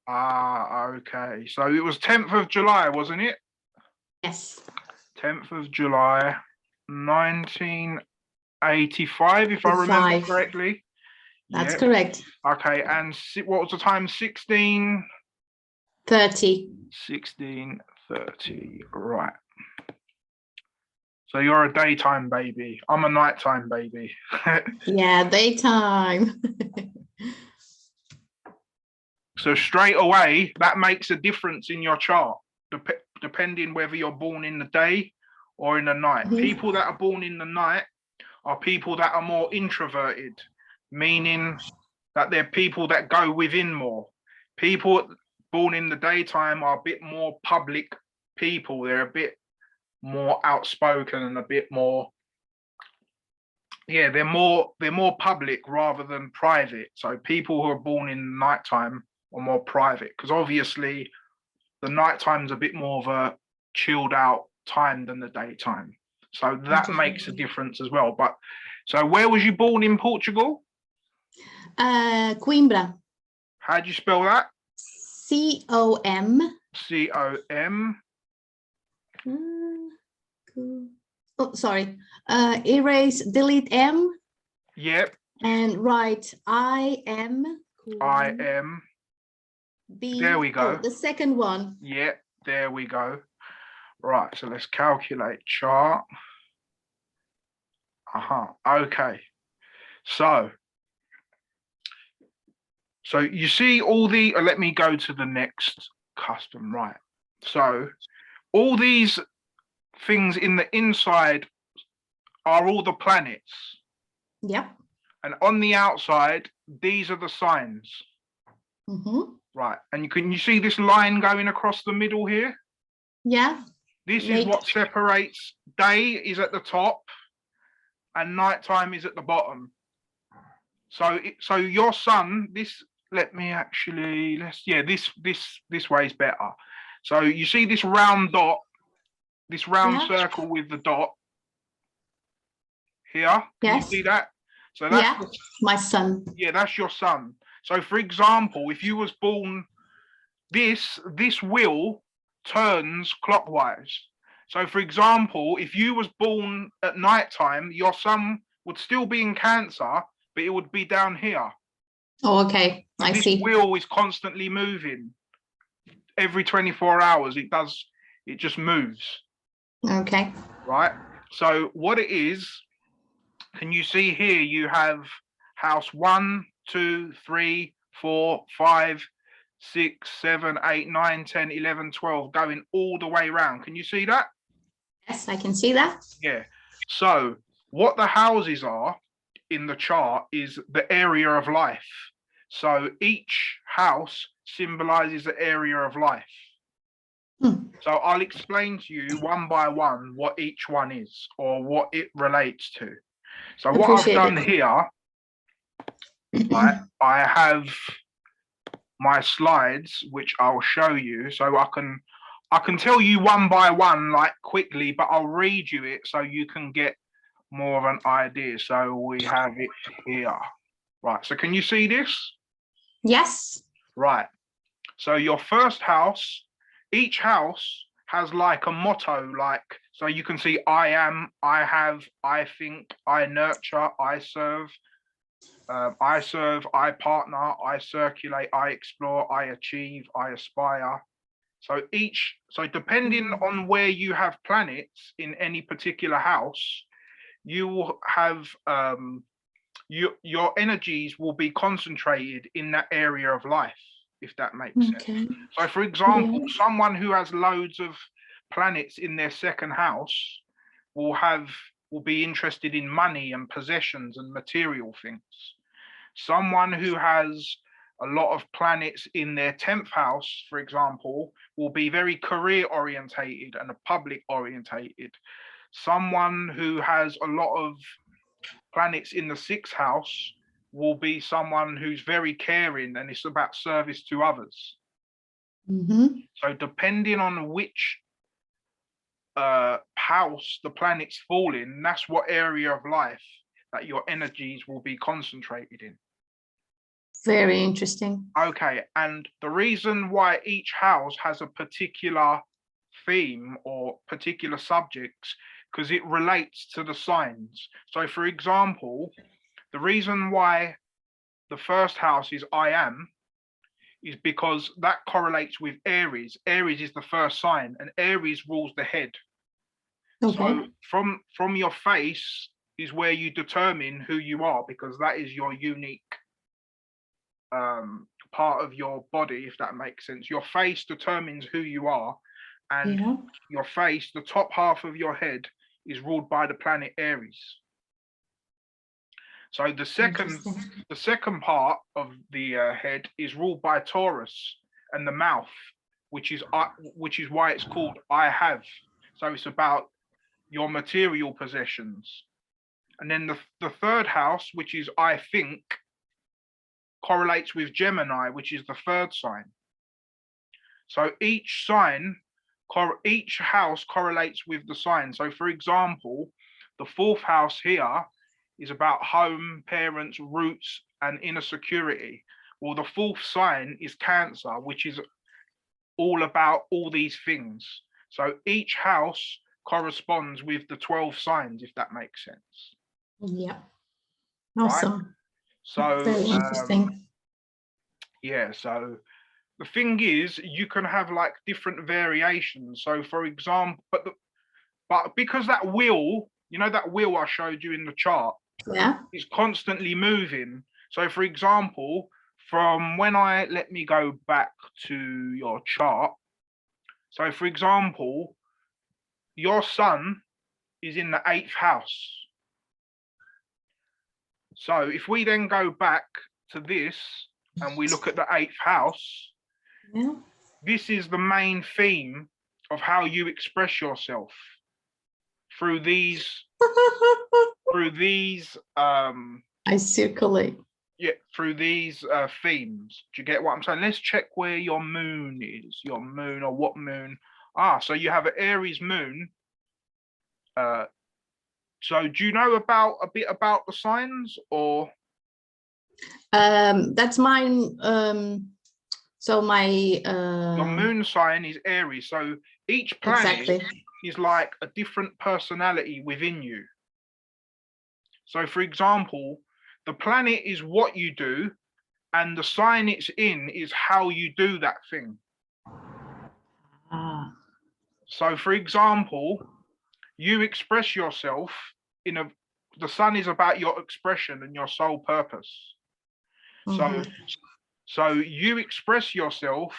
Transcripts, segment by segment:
Ah, okay. So it was 10th of July, wasn't it? Yes. 10th of July, 1985, if I remember correctly. That's correct. Okay, and what was the time? 16:30. 16:30, right. So you're a daytime baby. I'm a nighttime baby. Yeah, daytime. So straight away, that makes a difference in your chart, depending whether you're born in the day or in the night. People that are born in the night are people that are more introverted, meaning that they're people that go within more. People born in the daytime are a bit more public people. They're a bit more outspoken and a bit more, yeah, they're more public rather than private. So people who are born in nighttime are more private, because obviously the nighttime's a bit more of a chilled out time than the daytime. So that makes a difference as well. But so where was you born in Portugal? Coimbra. How do you spell that? C-O-M. C-O-M. Oh, sorry. Erase, delete M. Yep. And write I-M. I-M. B. There we go. Oh, the second one. Yep, there we go. Right, so let's calculate chart. Okay. So you see all the, let me go to the next custom, right? So all these things in the inside are all the planets. Yep. And on the outside, these are the signs. Right, and can you see this line going across the middle here? Yeah. This is what separates day is at the top and nighttime is at the bottom. So your sun, this, let me actually, this way is better. So you see this round dot, this round circle with the dot here? Can you see that? So that's my sun. Yeah, that's your sun. So for example, if you was born, this wheel turns clockwise. So for example, if you was born at nighttime, your sun would still be in Cancer, but it would be down here. Oh, okay. I see. This wheel is constantly moving. Every 24 hours, it just moves. Okay. Right? So what it is, can you see here, you have house 1, 2, 3, 4, 5, 6, 7, 8, 9, 10, 11, 12, going all the way around. Can you see that? Yes, I can see that. Yeah. So what the houses are in the chart is the area of life. So each house symbolizes the area of life. So I'll explain to you one by one what each one is or what it relates to. So what I've done here, right, I have my slides, which I'll show you. So I can tell you one by one, like quickly, but I'll read you it so you can get more of an idea. So we have it here. Right, so can you see this? Yes. Right. So your first house, each house has like a motto, like, so you can see I am, I have, I think, I nurture, I serve, I partner, I circulate, I explore, I achieve, I aspire. So depending on where you have planets in any particular house, you will have your energies will be concentrated in that area of life, if that makes sense. So for example, someone who has loads of planets in their second house will be interested in money and possessions and material things. Someone who has a lot of planets in their 10th house, for example, will be very career orientated and public orientated. Someone who has a lot of planets in the 6th house will be someone who's very caring and it's about service to others. So depending on which house the planets fall in, that's what area of life that your energies will be concentrated in. Very interesting. Okay, and the reason why each house has a particular theme or particular subjects, because it relates to the signs. So for example, the reason why the first house is I am is because that correlates with Aries. Aries is the first sign, and Aries rules the head. Okay. So from your face is where you determine who you are, because that is your unique part of your body, if that makes sense. Your face determines who you are, and Yeah. your face, the top half of your head, is ruled by the planet Aries. So the second part of the head is ruled by Taurus, and the mouth, which is why it's called I have. So it's about your material possessions. And then the third house, which is I think, correlates with Gemini, which is the third sign. So each house correlates with the sign. So for example, the fourth house here is about home, parents, roots, and inner security. Well, the fourth sign is Cancer, which is all about all these things. So each house corresponds with the 12 signs, if that makes sense. Yeah. Awesome. Right? So very interesting. Yeah, so the thing is, you can have like different variations. So for example, but because that wheel, you know, that wheel I showed you in the chart, Yeah. is constantly moving. So for example, from when let me go back to your chart. So for example, your sun is in the 8th house. So if we then go back to this and we look at the 8th house, Yeah. this is the main theme of how you express yourself through these I circulate. yeah, through these themes. Do you get what I'm saying? Let's check where your moon is. Your moon, or what moon? So you have an Aries moon. So do you know a bit about the signs, or? That's mine. So my Your moon sign is Aries. So each planet exactly. is like a different personality within you. So for example, the planet is what you do, and the sign it's in is how you do that thing. So for example, you express yourself the sun is about your expression and your sole purpose. So you express yourself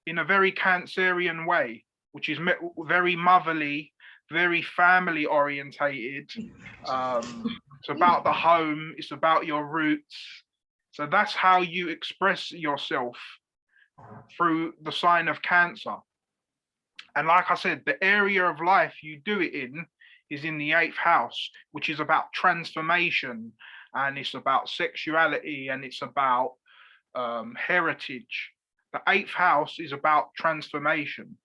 in a very Cancerian way, which is very motherly, very family orientated. It's about the home, it's about your roots. So that's how you express yourself through the sign of Cancer. And like I said, the area of life you do it in is in the 8th house, which is about transformation, and it's about sexuality, and it's about heritage. The 8th house is about transformation.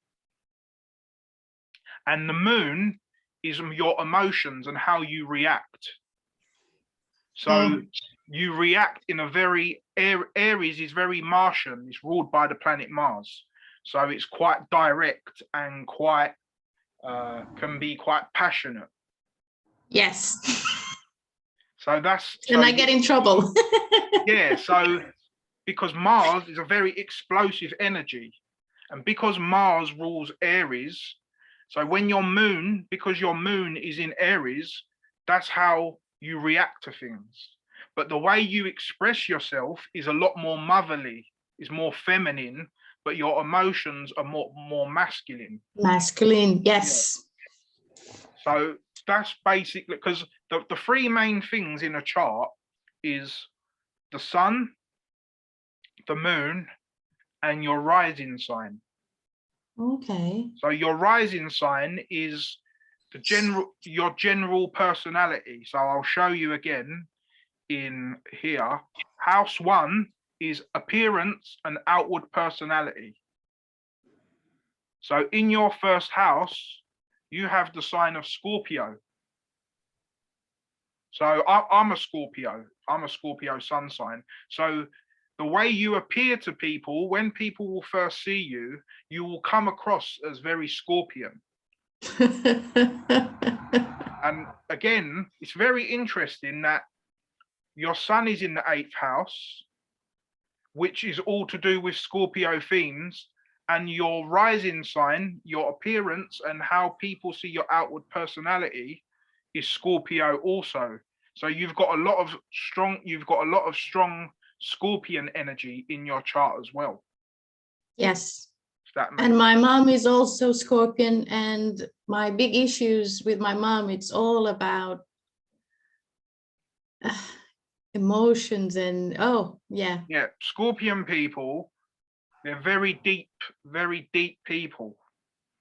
And the moon is your emotions and how you react. So you react in a very, Aries is very Martian, it's ruled by the planet Mars. So it's quite direct and quite, can be quite passionate. Yes. So that's. And I get in trouble. Yeah, so because Mars is a very explosive energy, and because Mars rules Aries, so when because your moon is in Aries, that's how you react to things. But the way you express yourself is a lot more motherly, is more feminine, but your emotions are more masculine. Masculine, yes. Yeah. So that's basically, because the three main things in a chart is the sun, the moon, and your rising sign. Okay. So your rising sign is your general personality. So I'll show you again in here. House 1 is appearance and outward personality. So in your first house, you have the sign of Scorpio. So I'm a Scorpio. I'm a Scorpio sun sign. So the way you appear to people, when people will first see you, you will come across as very Scorpion. And again, it's very interesting that your sun is in the 8th house, which is all to do with Scorpio themes, and your rising sign, your appearance and how people see your outward personality is Scorpio also. So you've got a lot of strong Scorpion energy in your chart as well. Yes. That And my mom is also Scorpion, and my big issues with my mom, it's all about emotions and yeah, Scorpion people, they're very deep people.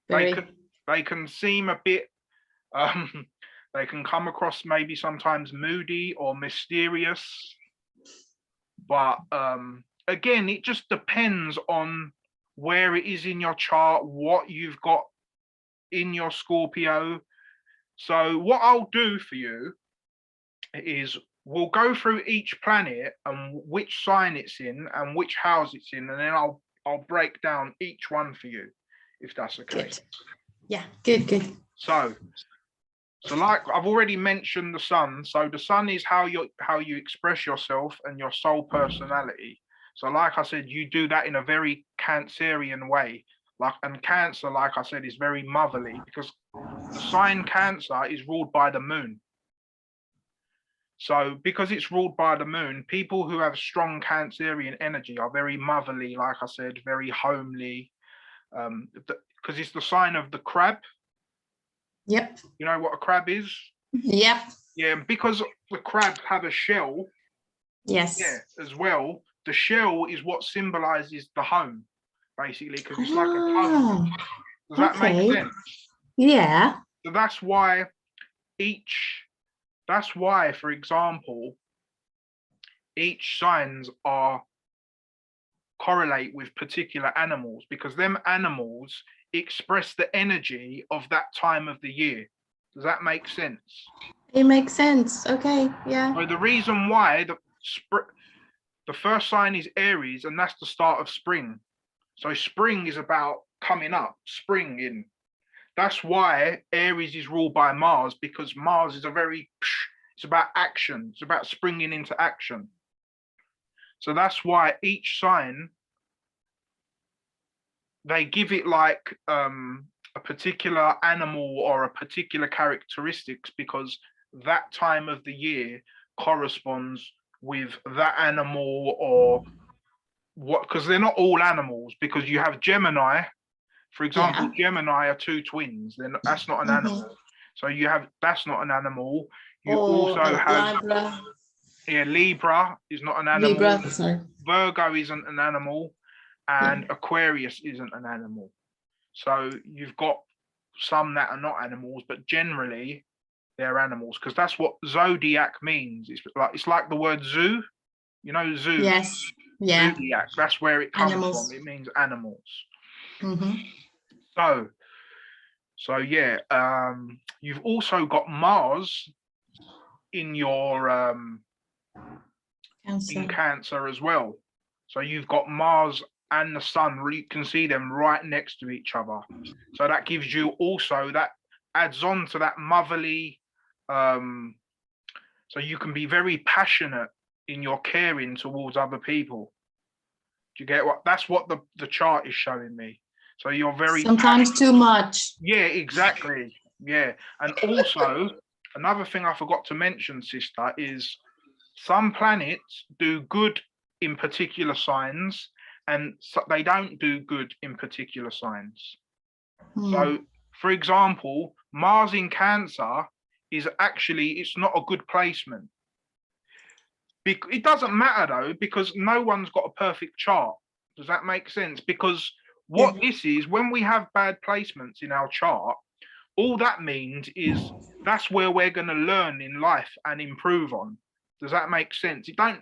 They can seem a bit they can come across maybe sometimes moody or mysterious, but again, it just depends on where it is in your chart, what you've got in your Scorpio. So what I'll do for you is we'll go through each planet and which sign it's in and which house it's in, and then I'll break down each one for you, if that's okay. Good. Yeah, good. So like I've already mentioned the sun. So the sun is how you express yourself and your soul personality. So like I said, you do that in a very Cancerian way. And Cancer, like I said, is very motherly, because the sign Cancer is ruled by the moon. So because it's ruled by the moon, people who have strong Cancerian energy are very motherly, like I said, very homely, because it's the sign of the crab. Yep. You know what a crab is? Yep. Yeah, because the crabs have a shell. Yes. Yeah, as well. The shell is what symbolizes the home, basically, because it's like a puzzle. Does that make sense? Yeah. So that's why, for example, each signs are correlate with particular animals, because them animals express the energy of that time of the year. Does that make sense? It makes sense. Okay. Yeah. So the reason why the first sign is Aries, and that's the start of spring. So spring is about coming up, spring in. That's why Aries is ruled by Mars, because Mars is it's about action. It's about springing into action. So that's why each sign, they give it like a particular animal or a particular characteristics, because that time of the year corresponds with that animal, or what, because they're not all animals, because you have Gemini, for example. Gemini are two twins, then that's not an animal. So that's not an animal. You also have Libra. Yeah, Libra is not an animal. Libra, sorry. Virgo isn't an animal, and Aquarius isn't an animal. So you've got some that are not animals, but generally they're animals, because that's what zodiac means. It's like the word zoo, you know, zoo. Yes. Yeah. Zodiac, that's where it comes from. It means animals. So yeah, you've also got Mars in your in Cancer as well. So you've got Mars and the sun, you can see them right next to each other. So that gives you also, that adds on to that motherly, so you can be very passionate in your caring towards other people. Do you get what? That's what the chart is showing me. So you're very sometimes too much. Yeah, exactly. Yeah. And also another thing I forgot to mention, sister, is some planets do good in particular signs, and they don't do good in particular signs. So for example, Mars in Cancer is actually, it's not a good placement. It doesn't matter though, because no one's got a perfect chart. Does that make sense? Because what this is, when we have bad placements in our chart, all that means is that's where we're going to learn in life and improve on. Does that make sense? It might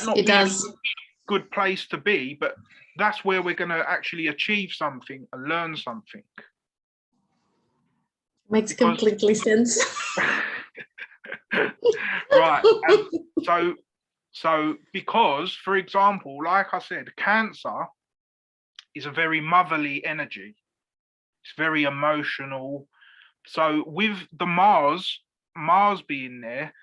not be a good place to be, but that's where we're going to actually achieve something and learn something. Makes completely sense. Right. And so So because, for example, like I said, Cancer is a very motherly energy. It's very emotional. So with the Mars being there,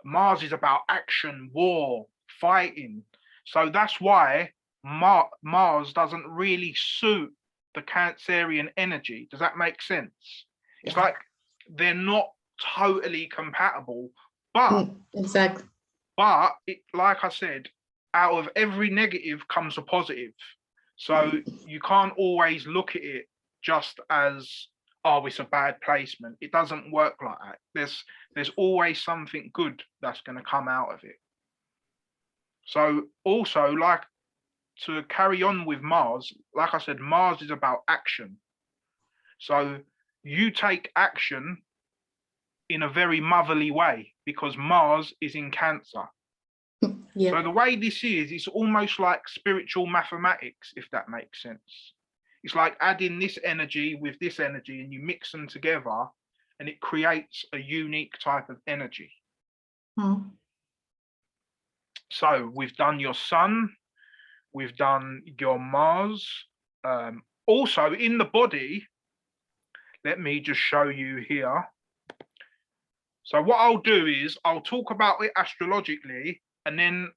Mars is about action, war, fighting. So that's why Mars doesn't really suit the Cancerian energy. Does that make sense? It's like they're not totally compatible, but exactly. But like I said, out of every negative comes a positive. So you can't always look at it just as, oh, it's a bad placement. It doesn't work like that. There's always something good that's going to come out of it. So also, like, to carry on with Mars, like I said, Mars is about action. So you take action in a very motherly way because Mars is in Cancer. Yeah. So the way this is, it's almost like spiritual mathematics, if that makes sense. It's like adding this energy with this energy and you mix them together and it creates a unique type of energy. So we've done your Sun, we've done your Mars. Also in the body, let me just show you here. So what I'll do is I'll talk about it astrologically, and then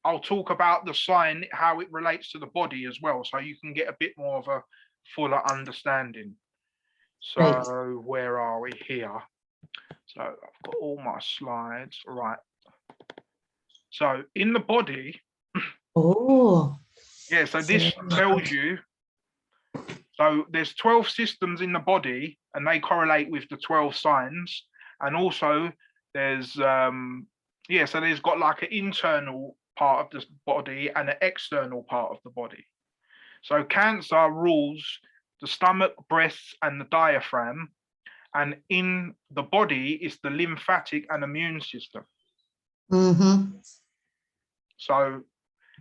I'll talk about the sign, how it relates to the body as well, so you can get a bit more of a fuller understanding. So where are we here? So I've got all my slides, right. So in the body, yeah, so this tells you, so there's 12 systems in the body and they correlate with the 12 signs. And also there's, yeah, so there's got like an internal part of the body and an external part of the body. So Cancer rules the stomach, breasts, and the diaphragm. And in the body is the lymphatic and immune system. So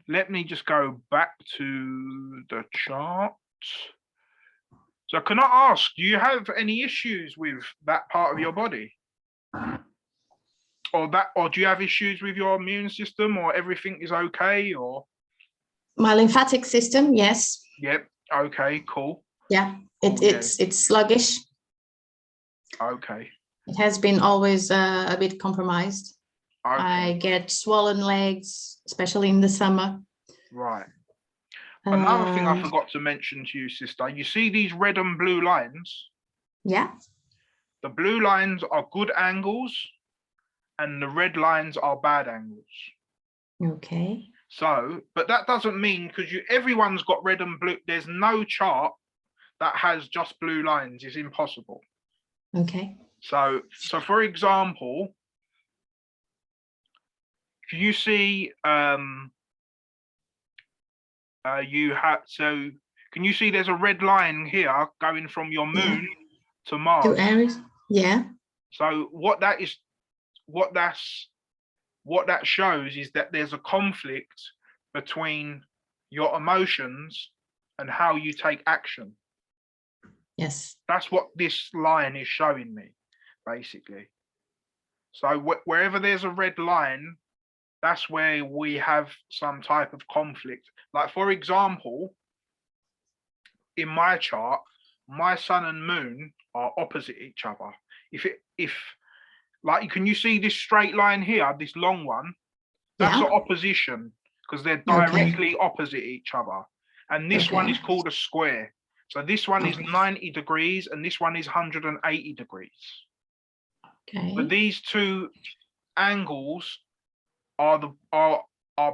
let me just go back to the chart. So can I ask, do you have any issues with that part of your body? Or do you have issues with your immune system, or everything is okay? Or my lymphatic system, yes. Yep. Okay, cool. Yeah, it's sluggish. Okay. It has been always a bit compromised. Okay. I get swollen legs, especially in the summer. Right. Another thing I forgot to mention to you, sister, you see these red and blue lines? Yeah. The blue lines are good angles and the red lines are bad angles. Okay. So, but that doesn't mean, because everyone's got red and blue, there's no chart that has just blue lines. It's impossible. Okay. So for example, if you see can you see there's a red line here going from your moon to Mars? To Aries, yeah. So what that shows is that there's a conflict between your emotions and how you take action. Yes. That's what this line is showing me, basically. So wherever there's a red line, that's where we have some type of conflict. Like, for example, in my chart, my sun and moon are opposite each other. If like, can you see this straight line here, this long one? That's an opposition, because they're directly opposite each other. And this one is called a square. So this one is 90 degrees and this one is 180 degrees. Okay. But these two angles are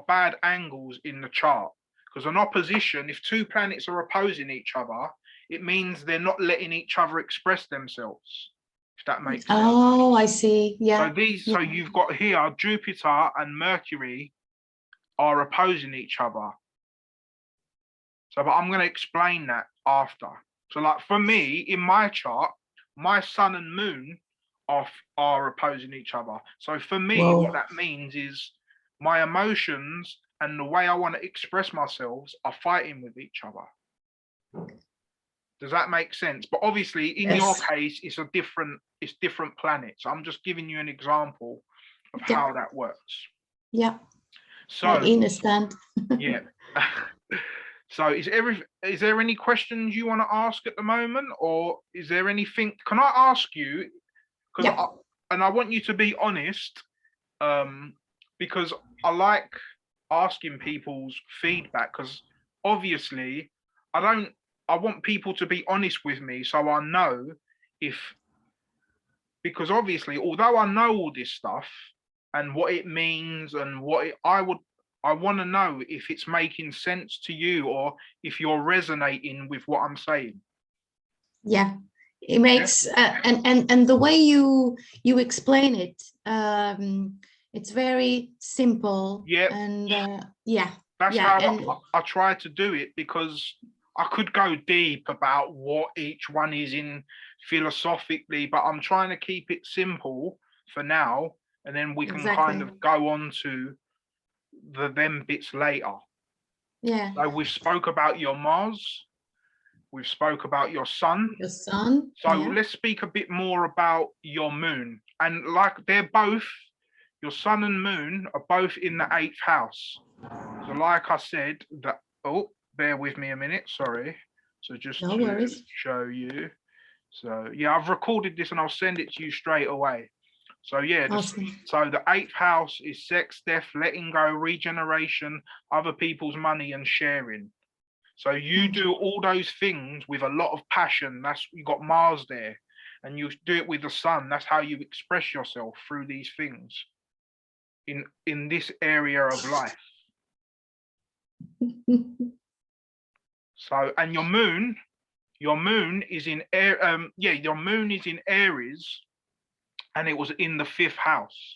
bad angles in the chart, because an opposition, if two planets are opposing each other, it means they're not letting each other express themselves, if that makes sense. Oh, I see. Yeah. So you've got here Jupiter and Mercury are opposing each other. So, but I'm going to explain that after. So, like, for me, in my chart, my sun and moon are opposing each other. So for me, what that means is my emotions and the way I want to express myself are fighting with each other. Does that make sense? But obviously, in your case, it's different planets. I'm just giving you an example of how that works. Yeah. So understand. yeah. So is there any questions you want to ask at the moment, or is there anything? Can I ask you? Because I want you to be honest, because I like asking people's feedback. Because obviously, I want people to be honest with me, so I know because obviously, although I know all this stuff and what it means and I want to know if it's making sense to you or if you're resonating with what I'm saying. Yeah, it makes and the way you explain it, it's very simple. Yeah, and that's how I try to do it, because I could go deep about what each one is in philosophically, but I'm trying to keep it simple for now, and then we can kind of go on to them bits later. Yeah. So we've spoke about your Mars, we've spoke about your Sun. The Sun. So let's speak a bit more about your Moon. And like they're both, your Sun and Moon are both in the 8th house. So like I said, bear with me a minute, sorry. So just to show you. So yeah, I've recorded this and I'll send it to you straight away. So yeah, so the 8th house is sex, death, letting go, regeneration, other people's money and sharing. So you do all those things with a lot of passion. You got Mars there, and you do it with the Sun. That's how you express yourself through these things in this area of life. So, and your moon is in your moon is in Aries, and it was in the 5th house.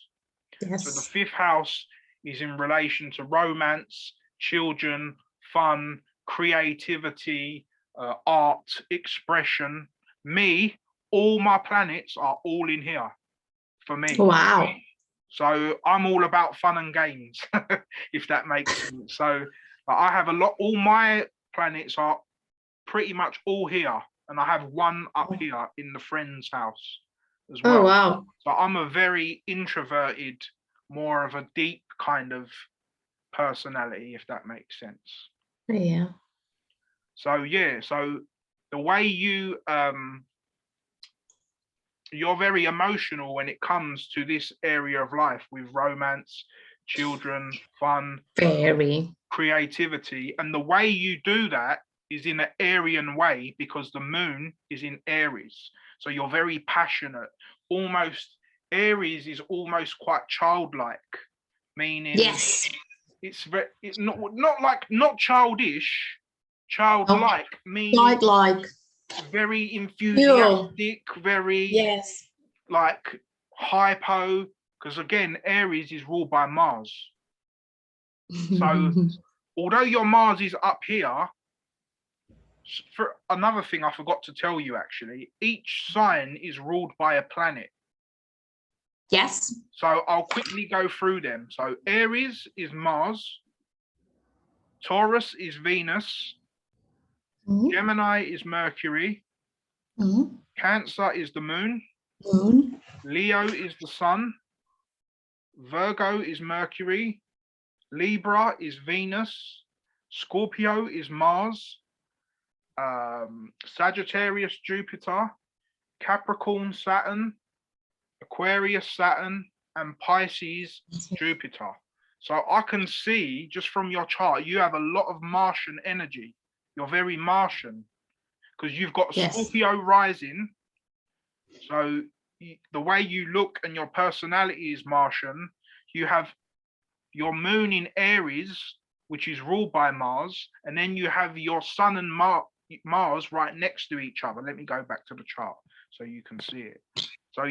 Yes. So the 5th house is in relation to romance, children, fun, creativity, art, expression. All my planets are all in here for me. Wow. So I'm all about fun and games, if that makes sense. So I have all my planets are pretty much all here, and I have one up here in the friend's house as well. Oh, wow. So I'm a very introverted, more of a deep kind of personality, if that makes sense. Yeah. So the way you're very emotional when it comes to this area of life with romance, children, fun, creativity. And the way you do that is in an Aryan way, because the moon is in Aries. So you're very passionate. Aries is almost quite childlike, meaning it's not childish, childlike, meaning childlike, very enthusiastic, very like hypo, because again, Aries is ruled by Mars. So although your Mars is up here, for another thing I forgot to tell you, actually, each sign is ruled by a planet. Yes. So I'll quickly go through them. So Aries is Mars, Taurus is Venus, Gemini is Mercury, Cancer is the moon, Leo is the sun, Virgo is Mercury, Libra is Venus, Scorpio is Mars, Sagittarius Jupiter, Capricorn Saturn, Aquarius Saturn, and Pisces Jupiter. So I can see just from your chart, you have a lot of Martian energy. You're very Martian because you've got Scorpio rising. So the way you look and your personality is Martian. You have your moon in Aries, which is ruled by Mars, and then you have your sun and Mars right next to each other. Let me go back to the chart so you can see it. So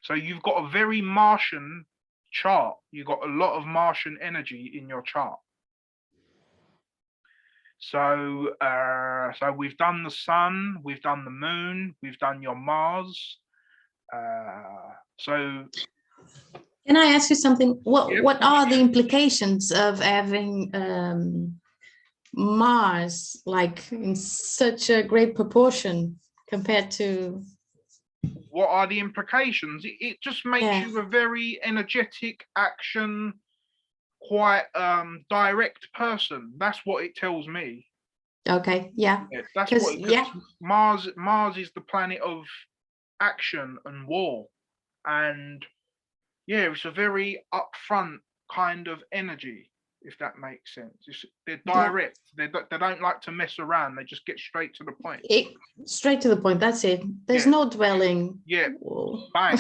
so you've got a very Martian chart. You've got a lot of Martian energy in your chart. So so we've done the sun, we've done the moon, we've done your Mars. So can I ask you something? What are the implications of having Mars like in such a great proportion compared to? What are the implications? It just makes you a very energetic, action, quite direct person. That's what it tells me. Okay, yeah. Yeah, that's 'Cause, what, because Mars is the planet of action and war, and yeah, it's a very upfront kind of energy, if that makes sense. They're yeah. direct. They don't like to mess around. They just get straight to the point. Straight to the point. That's it. There's Yeah. no dwelling. Yeah, Whoa. bang.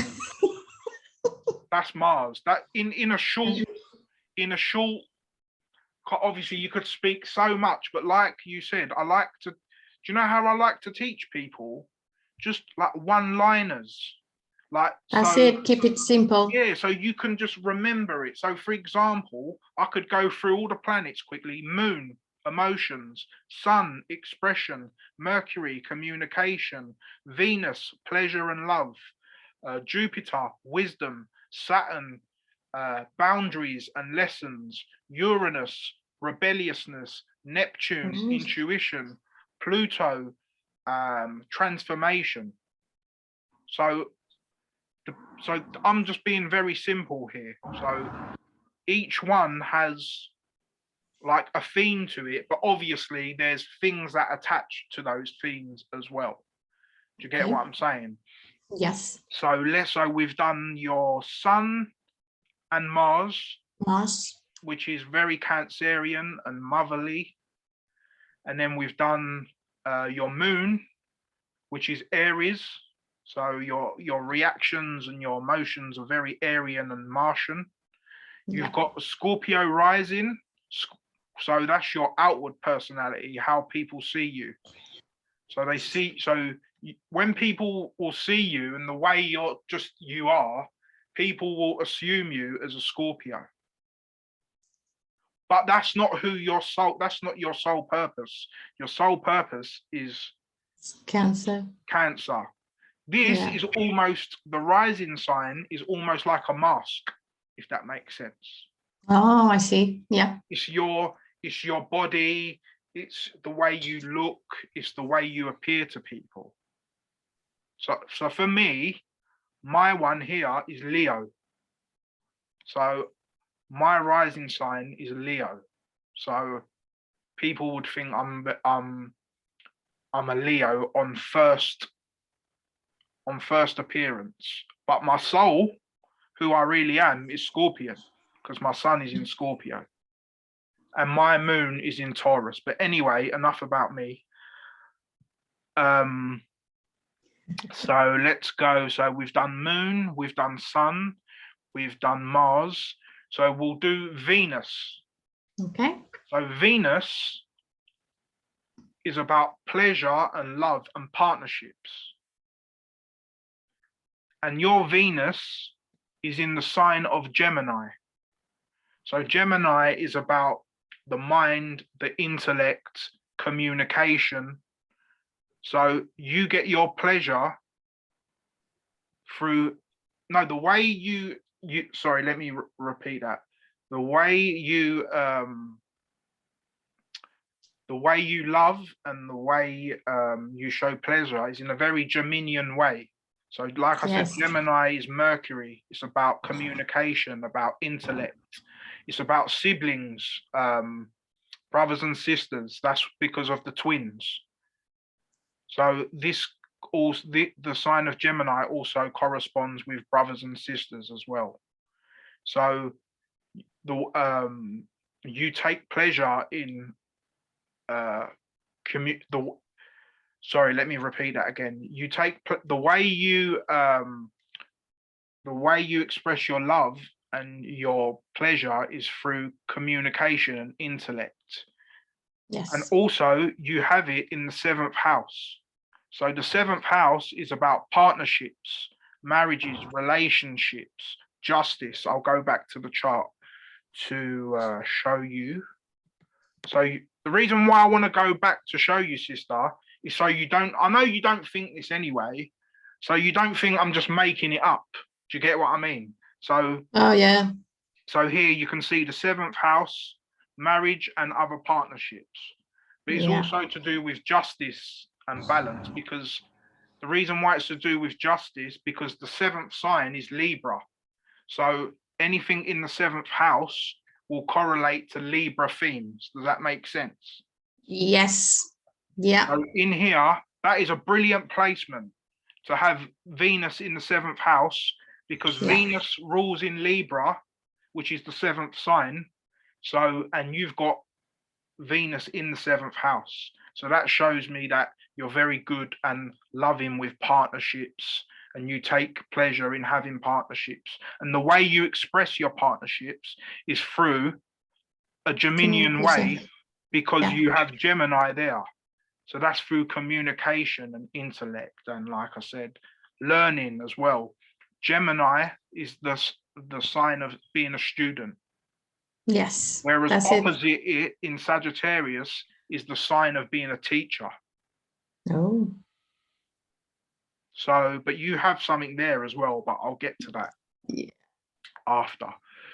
That's Mars. That in a short, obviously you could speak so much, but like you said, I like to. Do you know how I like to teach people? Just like one-liners, like That's so. it. Keep it simple. Yeah, so you can just remember it. So, for example, I could go through all the planets quickly: Moon, emotions; Sun, expression; Mercury, communication; Venus, pleasure and love; Jupiter, wisdom; Saturn, boundaries and lessons; Uranus, rebelliousness; Neptune, Mm. intuition; Pluto, transformation. So I'm just being very simple here. So each one has like a theme to it, but obviously there's things that attach to those themes as well. Do you get Okay. what I'm saying? Yes. So we've done your Sun and Mars, Mars. which is very Cancerian and motherly. And then we've done your Moon, which is Aries. So your reactions and your emotions are very Aryan and Martian. You've got Scorpio rising. So that's your outward personality, how people see you. So when people will see you and the way you are, people will assume you as a Scorpio. But that's not that's not your sole purpose. Your sole purpose is Cancer. Cancer. This is almost, the rising sign is almost like a mask, if that makes sense. Oh, I see. Yeah. It's your body, it's the way you look, it's the way you appear to people. So for me, my one here is Leo. So my rising sign is Leo. So people would think I'm a Leo on first appearance, but my soul, who I really am, is Scorpion, because my sun is in Scorpio and my moon is in Taurus. But anyway, enough about me. So let's go. So we've done Moon, we've done Sun, we've done Mars. So we'll do Venus. Okay. So Venus is about pleasure and love and partnerships. And your Venus is in the sign of Gemini. So Gemini is about the mind, the intellect, communication. So you get your pleasure through, no, the way you sorry, let me repeat that. The way you love and the way you show pleasure is in a very Geminian way. So like I said, Gemini is Mercury. It's about communication, about intellect. It's about siblings, brothers and sisters. That's because of the twins. So this also, the sign of Gemini also corresponds with brothers and sisters as well. So you take pleasure in sorry, let me repeat that again. You take the way you express your love and your pleasure is through communication and intellect. Yes. And also you have it in the 7th house. So the 7th house is about partnerships, marriages, relationships, justice. I'll go back to the chart to show you. So the reason why I want to go back to show you, sister, is so you don't, I know you don't think this anyway, so you don't think I'm just making it up. Do you get what I mean? So, oh yeah. So here you can see the 7th house, marriage and other partnerships. But it's also to do with justice and balance, because the reason why it's to do with justice, because the 7th sign is Libra. So anything in the 7th house will correlate to Libra themes. Does that make sense? Yes. Yeah. So in here, that is a brilliant placement to have Venus in the 7th house, because Yeah. Venus rules in Libra, which is the 7th sign. So, and you've got Venus in the 7th house. So that shows me that you're very good and loving with partnerships, and you take pleasure in having partnerships. And the way you express your partnerships is through a Geminian way, because you have Gemini there. So that's through communication and intellect, and like I said, learning as well. Gemini is the sign of being a student. Yes. Whereas that's opposite it in Sagittarius is the sign of being a teacher. Oh. So, but you have something there as well, but I'll get to that Yeah. after.